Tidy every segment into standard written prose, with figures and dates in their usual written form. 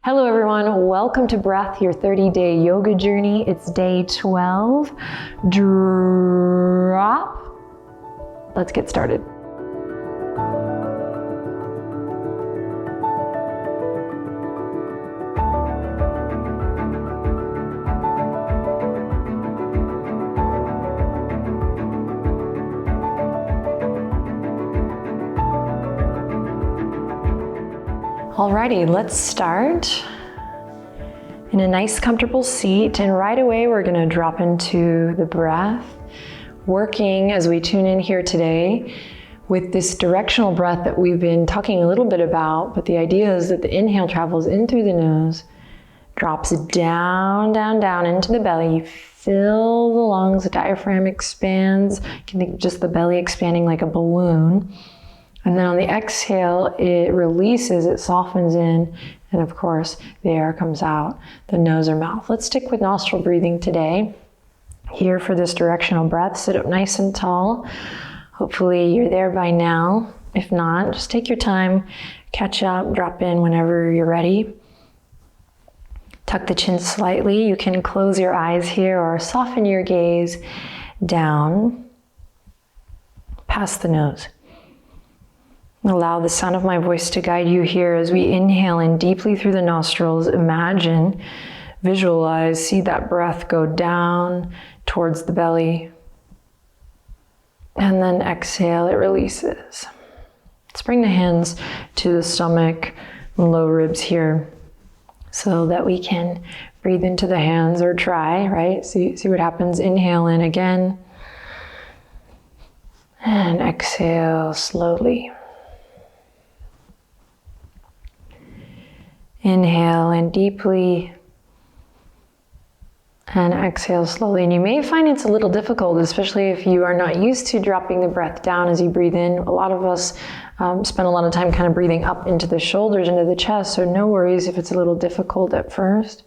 Hello everyone, welcome to Breath, your 30-day yoga journey. It's day 12. Drop. Let's get started. Alrighty, let's start in a nice comfortable seat, and right away we're going to drop into the breath, working as we tune in here today with this directional breath that we've been talking a little bit about. But the idea is that the inhale travels in through the nose, drops down, down, down into the belly. You fill the lungs, the diaphragm expands. You can think of just the belly expanding like a balloon. And then on the exhale, it releases, it softens in, and of course, the air comes out the nose or mouth. Let's stick with nostril breathing today. Here for this directional breath, sit up nice and tall. Hopefully you're there by now. If not, just take your time, catch up, drop in whenever you're ready. Tuck the chin slightly. You can close your eyes here or soften your gaze down past the nose. Allow the sound of my voice to guide you here as we inhale in deeply through the nostrils. Imagine, visualize, see that breath go down towards the belly. And then exhale, it releases. Let's bring the hands to the stomach and low ribs here so that we can breathe into the hands or try, right? See what happens. Inhale in again. And exhale slowly. Inhale in deeply and exhale slowly. And you may find it's a little difficult, especially if you are not used to dropping the breath down as you breathe in. A lot of us spend a lot of time kind of breathing up into the shoulders, into the chest, so no worries if it's a little difficult at first.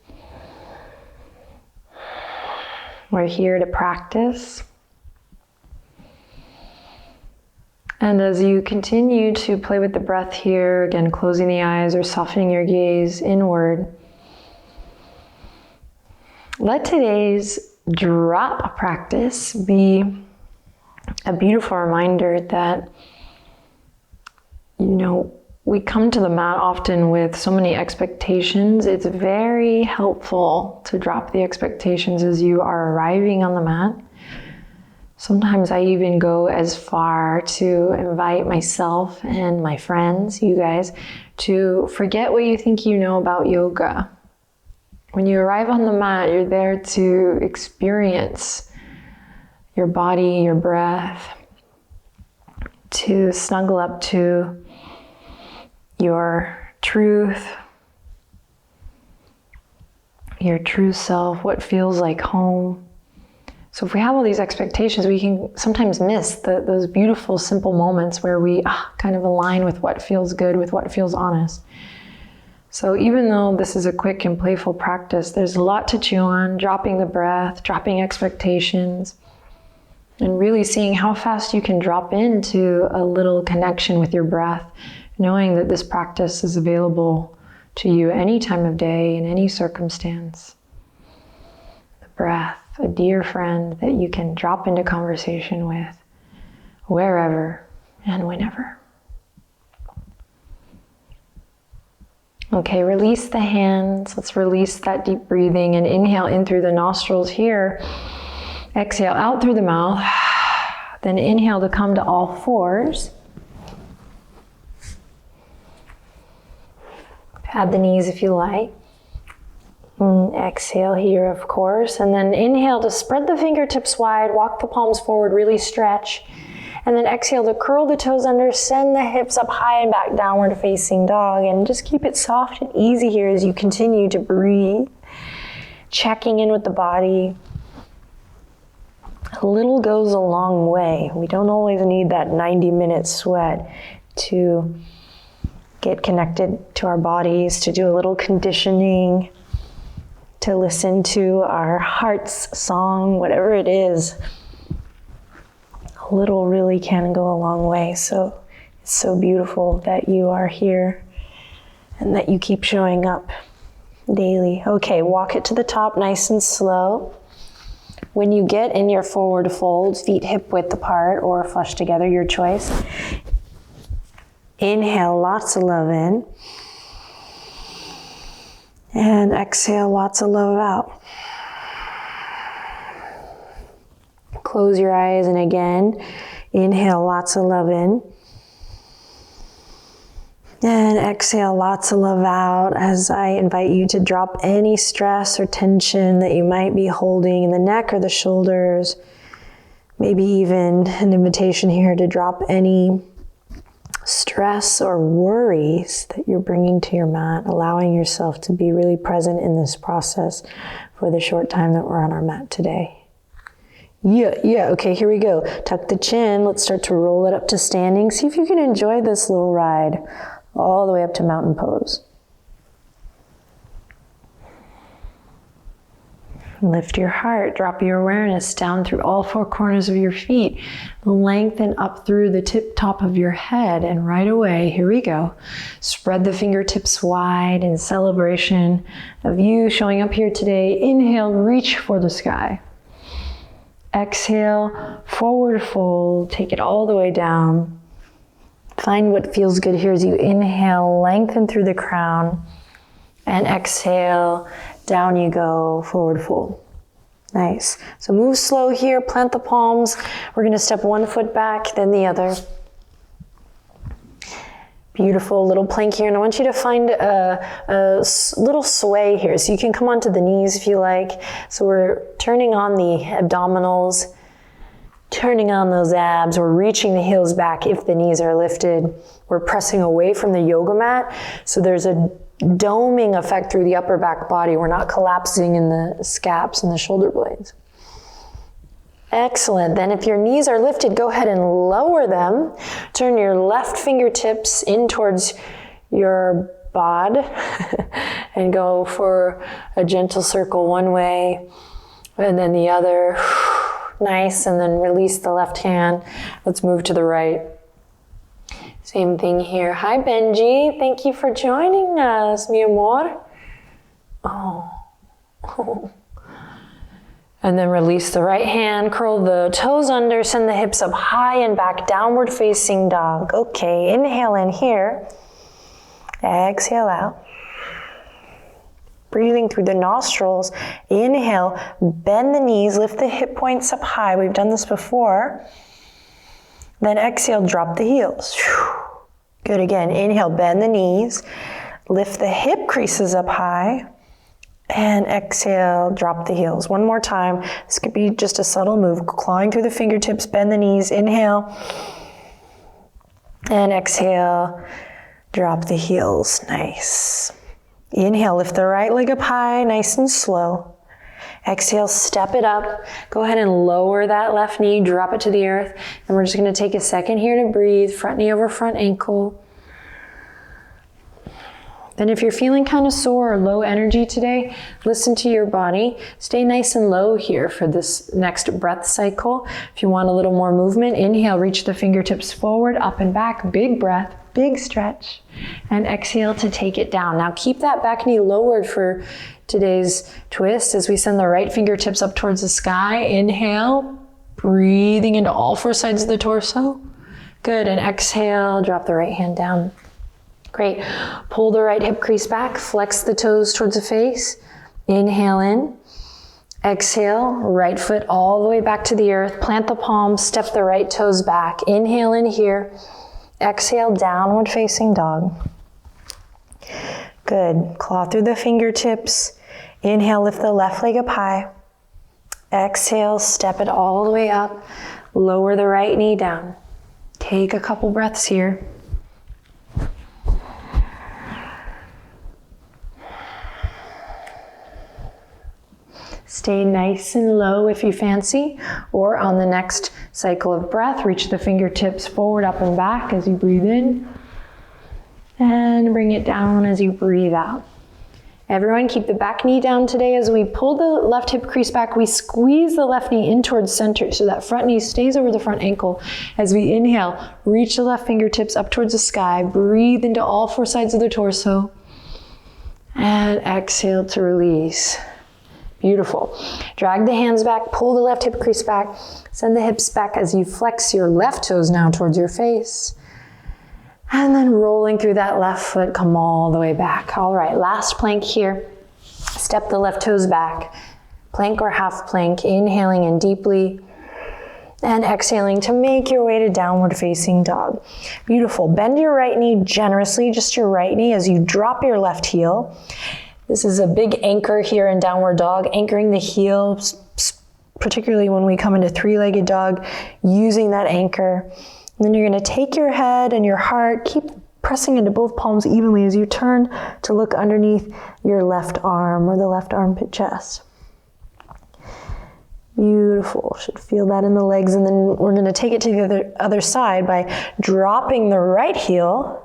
We're here to practice. And as you continue to play with the breath here, again, closing the eyes or softening your gaze inward, let today's drop practice be a beautiful reminder that, we come to the mat often with so many expectations. It's very helpful to drop the expectations as you are arriving on the mat. Sometimes I even go as far to invite myself and my friends, you guys, to forget what you think you know about yoga. When you arrive on the mat, you're there to experience your body, your breath, to snuggle up to your truth, your true self, what feels like home. So if we have all these expectations, we can sometimes miss those beautiful, simple moments where we kind of align with what feels good, with what feels honest. So even though this is a quick and playful practice, there's a lot to chew on, dropping the breath, dropping expectations, and really seeing how fast you can drop into a little connection with your breath, knowing that this practice is available to you any time of day, in any circumstance. The breath. A dear friend that you can drop into conversation with wherever and whenever. Okay, release the hands. Let's release that deep breathing and inhale in through the nostrils here. Exhale out through the mouth. Then inhale to come to all fours. Pad the knees if you like. And exhale here, of course, and then inhale to spread the fingertips wide, walk the palms forward, really stretch, and then exhale to curl the toes under, send the hips up high and back, downward facing dog, and just keep it soft and easy here as you continue to breathe, checking in with the body. A little goes a long way. We don't always need that 90-minute sweat to get connected to our bodies, to do a little conditioning, to listen to our heart's song, whatever it is. A little really can go a long way. So it's so beautiful that you are here and that you keep showing up daily. Okay, walk it to the top nice and slow. When you get in your forward fold, feet hip width apart or flush together, your choice. Inhale lots of love in. And exhale lots of love out. Close your eyes and again, inhale lots of love in. And exhale lots of love out as I invite you to drop any stress or tension that you might be holding in the neck or the shoulders. Maybe even an invitation here to drop any stress or worries that you're bringing to your mat, allowing yourself to be really present in this process for the short time that we're on our mat today. Yeah, okay, here we go. Tuck the chin, let's start to roll it up to standing. See if you can enjoy this little ride all the way up to mountain pose. Lift your heart, drop your awareness down through all four corners of your feet. Lengthen up through the top of your head, and right away, here we go. Spread the fingertips wide in celebration of you showing up here today. Inhale, reach for the sky. Exhale, forward fold, take it all the way down. Find what feels good here as you inhale, lengthen through the crown, and exhale, down you go, forward fold. Nice. So move slow here, plant the palms. We're gonna step one foot back, then the other. Beautiful little plank here, and I want you to find a little sway here. So you can come onto the knees if you like. So we're turning on the abdominals, turning on those abs. We're reaching the heels back if the knees are lifted. We're pressing away from the yoga mat. So there's a doming effect through the upper back body. We're not collapsing in the scaps and the shoulder blades. Excellent. Then if your knees are lifted, go ahead and lower them. Turn your left fingertips in towards your bod and go for a gentle circle one way and then the other. Nice. And then release the left hand. Let's move to the right. Same thing here. Hi, Benji. Thank you for joining us, mi amor. Oh. And then release the right hand, curl the toes under, send the hips up high and back, downward facing dog. Okay, inhale in here. Exhale out. Breathing through the nostrils. Inhale, bend the knees, lift the hip points up high. We've done this before. Then exhale, drop the heels. Good, again, inhale, bend the knees, lift the hip creases up high, and exhale, drop the heels. One more time. This could be just a subtle move, clawing through the fingertips, bend the knees, inhale, and exhale, drop the heels. Nice. Inhale, lift the right leg up high, nice and slow. Exhale, step it up. Go ahead and lower that left knee, drop it to the earth. And we're just gonna take a second here to breathe, front knee over front ankle. Then if you're feeling kind of sore or low energy today, listen to your body. Stay nice and low here for this next breath cycle. If you want a little more movement, inhale, reach the fingertips forward, up and back, big breath, big stretch. And exhale to take it down. Now keep that back knee lowered for today's twist as we send the right fingertips up towards the sky. Inhale, breathing into all four sides of the torso. Good, and exhale, drop the right hand down. Great. Pull the right hip crease back, flex the toes towards the face. Inhale in. Exhale, right foot all the way back to the earth. Plant the palms, step the right toes back. Inhale in here. Exhale, downward facing dog. Good. Claw through the fingertips. Inhale, lift the left leg up high. Exhale, step it all the way up. Lower the right knee down. Take a couple breaths here. Stay nice and low if you fancy, or on the next cycle of breath, reach the fingertips forward, up and back as you breathe in, and bring it down as you breathe out. Everyone keep the back knee down today. As we pull the left hip crease back, we squeeze the left knee in towards center so that front knee stays over the front ankle. As we inhale, reach the left fingertips up towards the sky, breathe into all four sides of the torso. And exhale to release. Beautiful. Drag the hands back, pull the left hip crease back, send the hips back as you flex your left toes now towards your face. And then rolling through that left foot, come all the way back. All right, last plank here. Step the left toes back. Plank or half plank, inhaling in deeply. And exhaling to make your way to downward facing dog. Beautiful. Bend your right knee generously, just your right knee, as you drop your left heel. This is a big anchor here in downward dog, anchoring the heel, particularly when we come into three-legged dog, using that anchor. And then you're going to take your head and your heart, keep pressing into both palms evenly as you turn to look underneath your left arm or the left armpit chest. Beautiful. Should feel that in the legs. And then we're going to take it to the other side by dropping the right heel.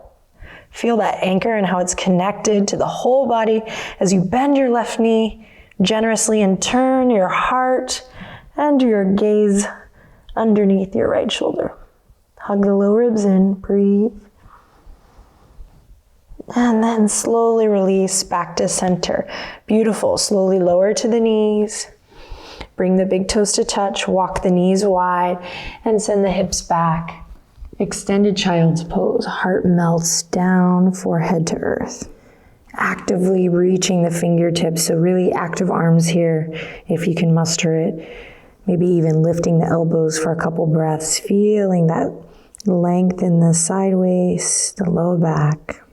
Feel that anchor and how it's connected to the whole body as you bend your left knee generously and turn your heart and your gaze underneath your right shoulder. Hug the low ribs in. Breathe. And then slowly release back to center. Beautiful. Slowly lower to the knees. Bring the big toes to touch, walk the knees wide, and send the hips back. Extended child's pose, heart melts down, forehead to earth. Actively reaching the fingertips, so really active arms here, if you can muster it. Maybe even lifting the elbows for a couple breaths, feeling that length in the side waist, the low back.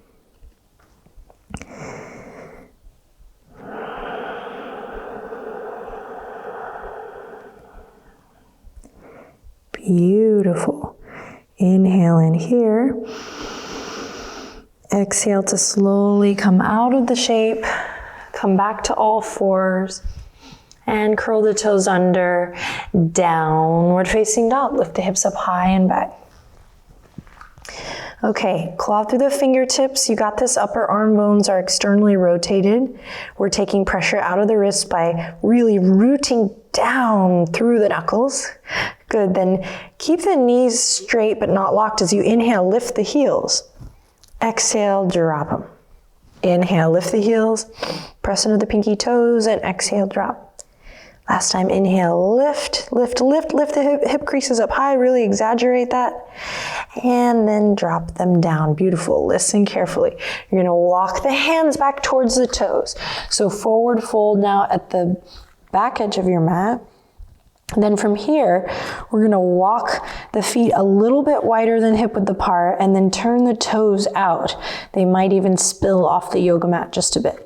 Beautiful. Inhale in here. Exhale to slowly come out of the shape. Come back to all fours. And curl the toes under. Downward facing dog. Lift the hips up high and back. Okay, claw through the fingertips. You got this. Upper arm bones are externally rotated. We're taking pressure out of the wrist by really rooting down through the knuckles. Good, then keep the knees straight but not locked as you inhale, lift the heels. Exhale, drop them. Inhale, lift the heels, press into the pinky toes, and exhale, drop. Last time, inhale, lift the hip creases up high, really exaggerate that. And then drop them down. Beautiful. Listen carefully. You're gonna walk the hands back towards the toes. So forward fold now at the back edge of your mat. And then from here, we're gonna walk the feet a little bit wider than hip width apart and then turn the toes out. They might even spill off the yoga mat just a bit.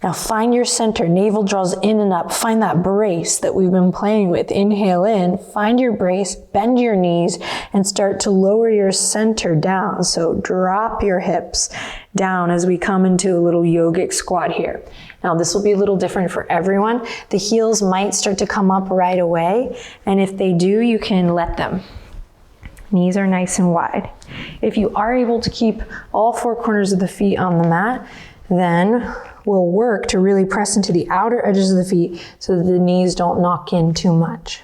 Now find your center, navel draws in and up. Find that brace that we've been playing with. Inhale in, find your brace, bend your knees, and start to lower your center down. So drop your hips down as we come into a little yogic squat here. Now this will be a little different for everyone. The heels might start to come up right away, and if they do, you can let them. Knees are nice and wide. If you are able to keep all four corners of the feet on the mat, then we'll work to really press into the outer edges of the feet so that the knees don't knock in too much.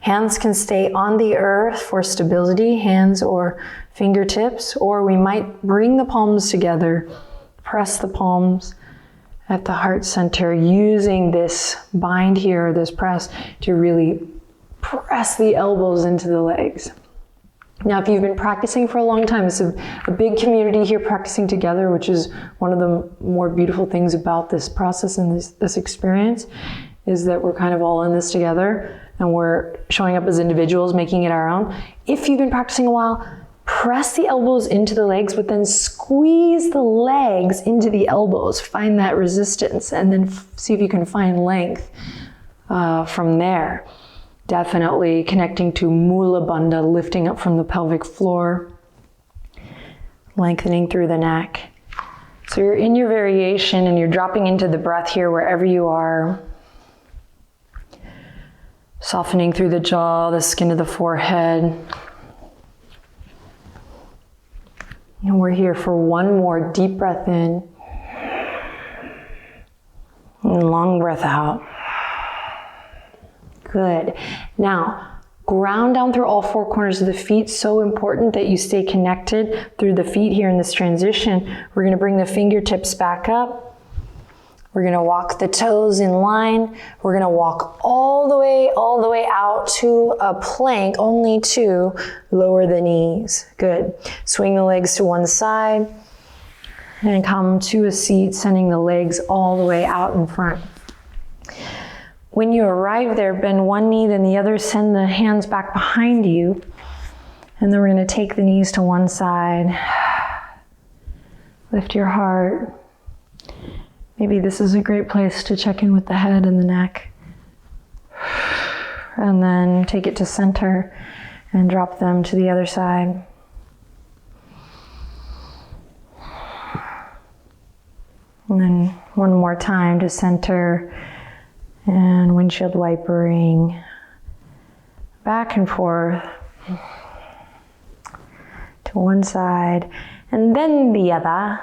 Hands can stay on the earth for stability, hands or fingertips, or we might bring the palms together, press the palms at the heart center, using this bind here, this press, to really press the elbows into the legs. Now, if you've been practicing for a long time, it's a big community here practicing together, which is one of the more beautiful things about this process and this experience, is that we're kind of all in this together and we're showing up as individuals, making it our own. If you've been practicing a while, press the elbows into the legs, but then squeeze the legs into the elbows. Find that resistance and then see if you can find length from there. Definitely connecting to Mula Bandha, lifting up from the pelvic floor, lengthening through the neck. So you're in your variation and you're dropping into the breath here wherever you are. Softening through the jaw, the skin of the forehead. And we're here for one more deep breath in and long breath out. Good. Now, ground down through all four corners of the feet. So important that you stay connected through the feet here in this transition. We're going to bring the fingertips back up. We're gonna walk the toes in line. We're gonna walk all the way out to a plank, only to lower the knees. Good. Swing the legs to one side and come to a seat, sending the legs all the way out in front. When you arrive there, bend one knee, then the other, send the hands back behind you. And then we're gonna take the knees to one side. Lift your heart. Maybe this is a great place to check in with the head and the neck. And then take it to center and drop them to the other side. And then one more time to center and windshield wipering back and forth to one side and then the other.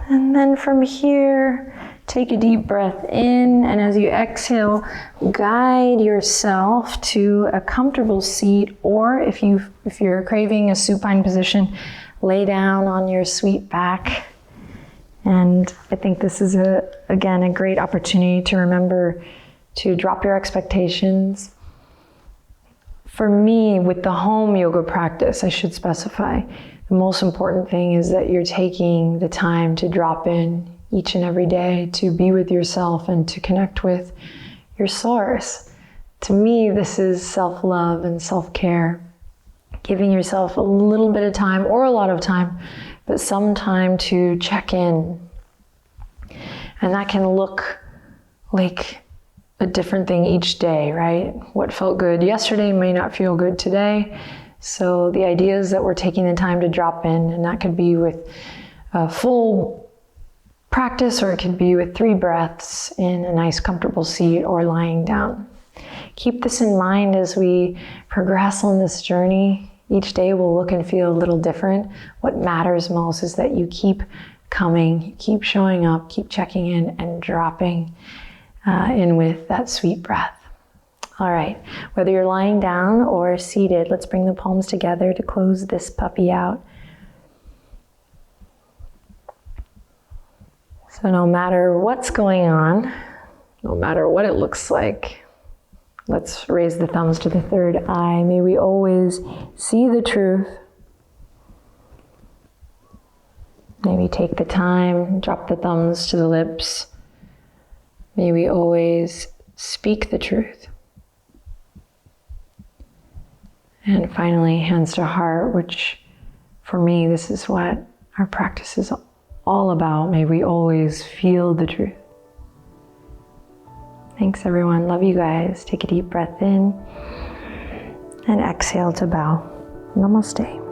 And then from here, take a deep breath in, and as you exhale, guide yourself to a comfortable seat, or if you're craving a supine position, lay down on your sweet back. And I think this is again a great opportunity to remember to drop your expectations. For me, with the home yoga practice, I should specify, the most important thing is that you're taking the time to drop in each and every day, to be with yourself and to connect with your source. To me, this is self-love and self-care. Giving yourself a little bit of time, or a lot of time, but some time to check in. And that can look like a different thing each day, right? What felt good yesterday may not feel good today. So the idea is that we're taking the time to drop in, and that could be with a full practice, or it could be with 3 breaths in a nice comfortable seat or lying down. Keep this in mind as we progress on this journey. Each day will look and feel a little different. What matters most is that you keep coming, keep showing up, keep checking in and dropping in with that sweet breath. All right, whether you're lying down or seated, let's bring the palms together to close this puppy out. So no matter what's going on, no matter what it looks like, let's raise the thumbs to the third eye. May we always see the truth. Maybe take the time, drop the thumbs to the lips. May we always speak the truth. And finally, hands to heart, which for me, this is what our practice is all about. May we always feel the truth. Thanks everyone, love you guys. Take a deep breath in and exhale to bow. Namaste.